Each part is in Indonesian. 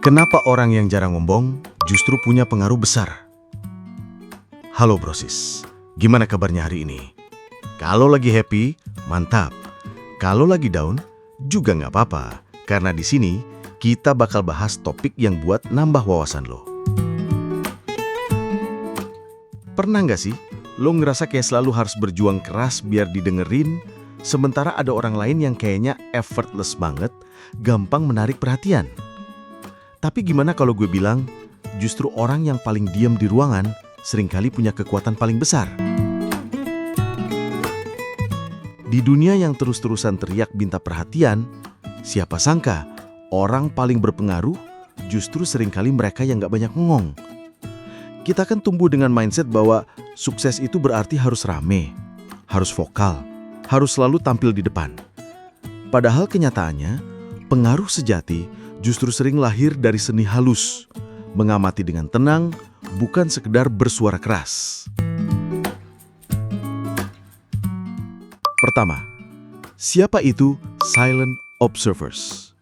Kenapa orang yang jarang ngomong justru punya pengaruh besar? Halo brosis, gimana kabarnya hari ini? Kalau lagi happy, mantap. Kalau lagi down, juga nggak apa-apa. Karena di sini, kita bakal bahas topik yang buat nambah wawasan lo. Pernah nggak sih, lo ngerasa kayak selalu harus berjuang keras biar didengerin, sementara ada orang lain yang kayaknya effortless banget, gampang menarik perhatian? Tapi gimana kalau gue bilang, justru orang yang paling diam di ruangan seringkali punya kekuatan paling besar? Di dunia yang terus-terusan teriak minta perhatian, siapa sangka orang paling berpengaruh justru seringkali mereka yang gak banyak ngomong. Kita kan tumbuh dengan mindset bahwa sukses itu berarti harus rame, harus vokal, harus selalu tampil di depan. Padahal kenyataannya, pengaruh sejati justru sering lahir dari seni halus, mengamati dengan tenang, bukan sekedar bersuara keras. Pertama, siapa itu silent observers?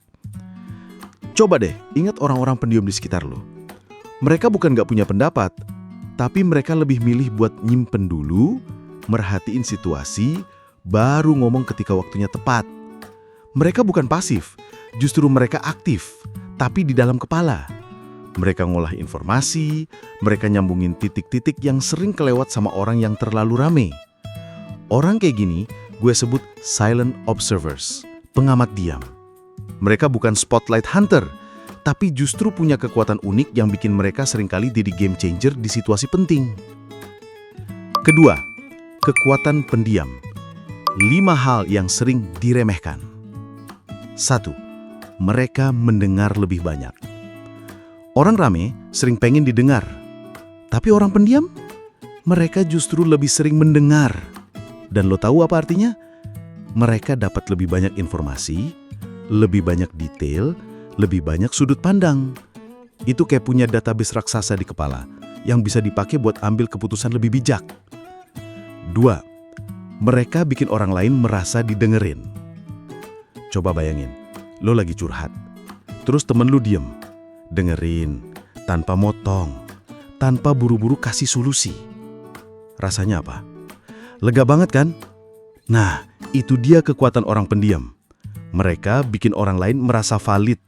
Coba deh, ingat orang-orang pendiam di sekitar lo. Mereka bukan gak punya pendapat, tapi mereka lebih milih buat nyimpen dulu, merhatiin situasi, baru ngomong ketika waktunya tepat. Mereka bukan pasif, justru mereka aktif, tapi di dalam kepala. Mereka ngolah informasi, mereka nyambungin titik-titik yang sering kelewat sama orang yang terlalu rame. Orang kayak gini, gue sebut silent observers, pengamat diam. Mereka bukan spotlight hunter, tapi justru punya kekuatan unik yang bikin mereka seringkali jadi game changer di situasi penting. Kedua, kekuatan pendiam. 5 hal yang sering diremehkan. 1. Mereka mendengar lebih banyak. Orang rame sering pengen didengar, tapi orang pendiam, mereka justru lebih sering mendengar. Dan lo tahu apa artinya? Mereka dapat lebih banyak informasi, lebih banyak detail, lebih banyak sudut pandang. Itu kayak punya database raksasa di kepala yang bisa dipakai buat ambil keputusan lebih bijak. 2. Mereka bikin orang lain merasa didengerin. Coba bayangin, lo lagi curhat, terus temen lo diem, dengerin, tanpa motong, tanpa buru-buru kasih solusi. Rasanya apa? Lega banget kan? Nah, itu dia kekuatan orang pendiam. Mereka bikin orang lain merasa valid,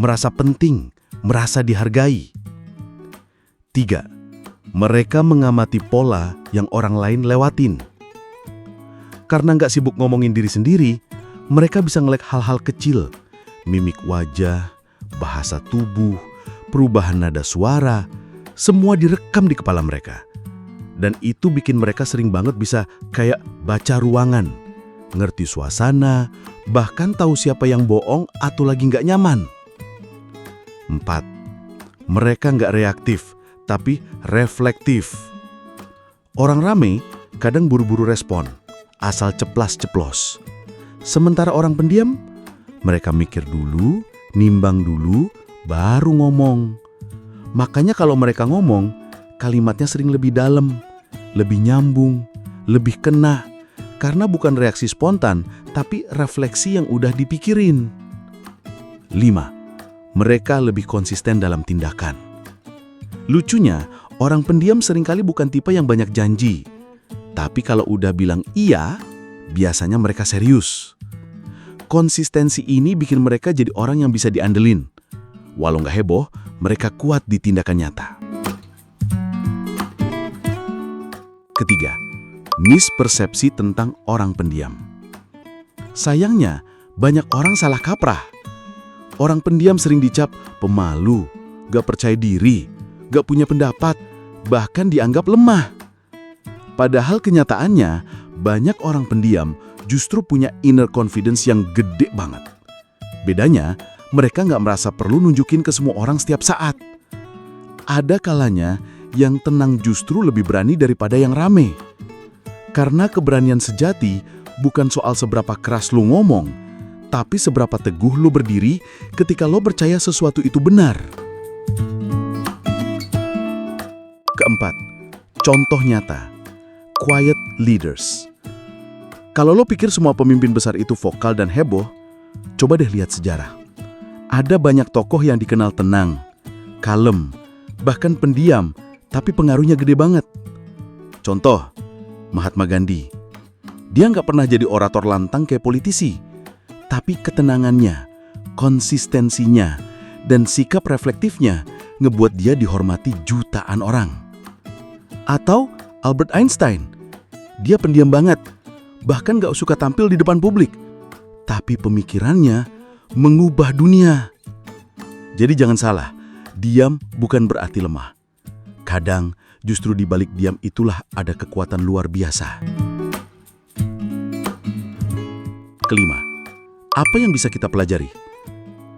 merasa penting, merasa dihargai. 3. Mereka mengamati pola yang orang lain lewatin. Karena nggak sibuk ngomongin diri sendiri, mereka bisa ngelek hal-hal kecil, mimik wajah, bahasa tubuh, perubahan nada suara, semua direkam di kepala mereka. Dan itu bikin mereka sering banget bisa kayak baca ruangan, ngerti suasana, bahkan tahu siapa yang bohong atau lagi nggak nyaman. 4. Mereka nggak reaktif, tapi reflektif. Orang rame kadang buru-buru respon, asal ceplas-ceplos. Sementara orang pendiam, mereka mikir dulu, nimbang dulu, baru ngomong. Makanya kalau mereka ngomong, kalimatnya sering lebih dalam, lebih nyambung, lebih kena. Karena bukan reaksi spontan, tapi refleksi yang udah dipikirin. 5. Mereka lebih konsisten dalam tindakan. Lucunya, orang pendiam seringkali bukan tipe yang banyak janji. Tapi kalau udah bilang iya, biasanya mereka serius. Konsistensi ini bikin mereka jadi orang yang bisa diandelin. Walau nggak heboh, mereka kuat di tindakan nyata. Ketiga, mispersepsi tentang orang pendiam. Sayangnya, banyak orang salah kaprah. Orang pendiam sering dicap pemalu, gak percaya diri, gak punya pendapat, bahkan dianggap lemah. Padahal kenyataannya, banyak orang pendiam justru punya inner confidence yang gede banget. Bedanya, mereka nggak merasa perlu nunjukin ke semua orang setiap saat. Ada kalanya yang tenang justru lebih berani daripada yang rame. Karena keberanian sejati bukan soal seberapa keras lo ngomong, tapi seberapa teguh lo berdiri ketika lo percaya sesuatu itu benar. Keempat, contoh nyata. Quiet leaders. Kalau lo pikir semua pemimpin besar itu vokal dan heboh, coba deh lihat sejarah. Ada banyak tokoh yang dikenal tenang, kalem, bahkan pendiam, tapi pengaruhnya gede banget. Contoh, Mahatma Gandhi. Dia nggak pernah jadi orator lantang kayak politisi, tapi ketenangannya, konsistensinya, dan sikap reflektifnya ngebuat dia dihormati jutaan orang. Atau Albert Einstein. Dia pendiam banget, bahkan nggak suka tampil di depan publik. Tapi pemikirannya mengubah dunia. Jadi jangan salah, diam bukan berarti lemah. Kadang justru di balik diam itulah ada kekuatan luar biasa. Kelima, apa yang bisa kita pelajari?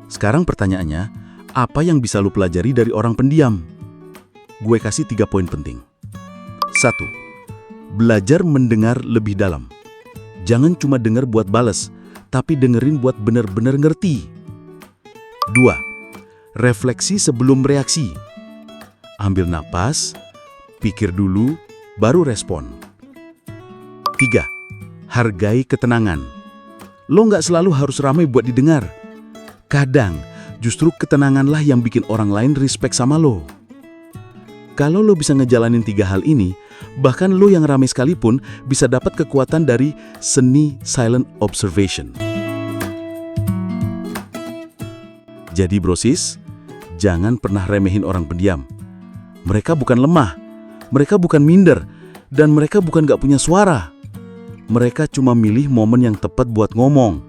Sekarang pertanyaannya, apa yang bisa lu pelajari dari orang pendiam? Gue kasih 3 poin penting. 1. Belajar mendengar lebih dalam. Jangan cuma dengar buat bales, tapi dengerin buat bener-bener ngerti. 2. Refleksi sebelum reaksi. Ambil napas, pikir dulu, baru respon. 3. Hargai ketenangan. Lo nggak selalu harus ramai buat didengar. Kadang, justru ketenanganlah yang bikin orang lain respect sama lo. Kalau lo bisa ngejalanin 3 hal ini, bahkan lo yang ramai sekalipun bisa dapat kekuatan dari seni silent observation. Jadi brosis, jangan pernah remehin orang pendiam. Mereka bukan lemah, mereka bukan minder, dan mereka bukan gak punya suara. Mereka cuma milih momen yang tepat buat ngomong.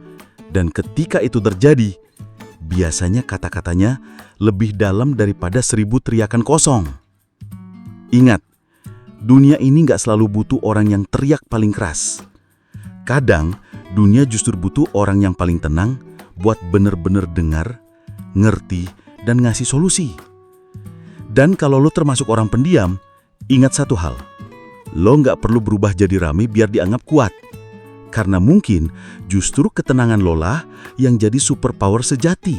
Dan ketika itu terjadi, biasanya kata-katanya lebih dalam daripada 1000 teriakan kosong. Ingat, dunia ini gak selalu butuh orang yang teriak paling keras. Kadang, dunia justru butuh orang yang paling tenang buat bener-bener dengar, ngerti, dan ngasih solusi. Dan kalau lo termasuk orang pendiam, ingat satu hal. Lo gak perlu berubah jadi rame biar dianggap kuat. Karena mungkin justru ketenangan lo lah yang jadi superpower sejati.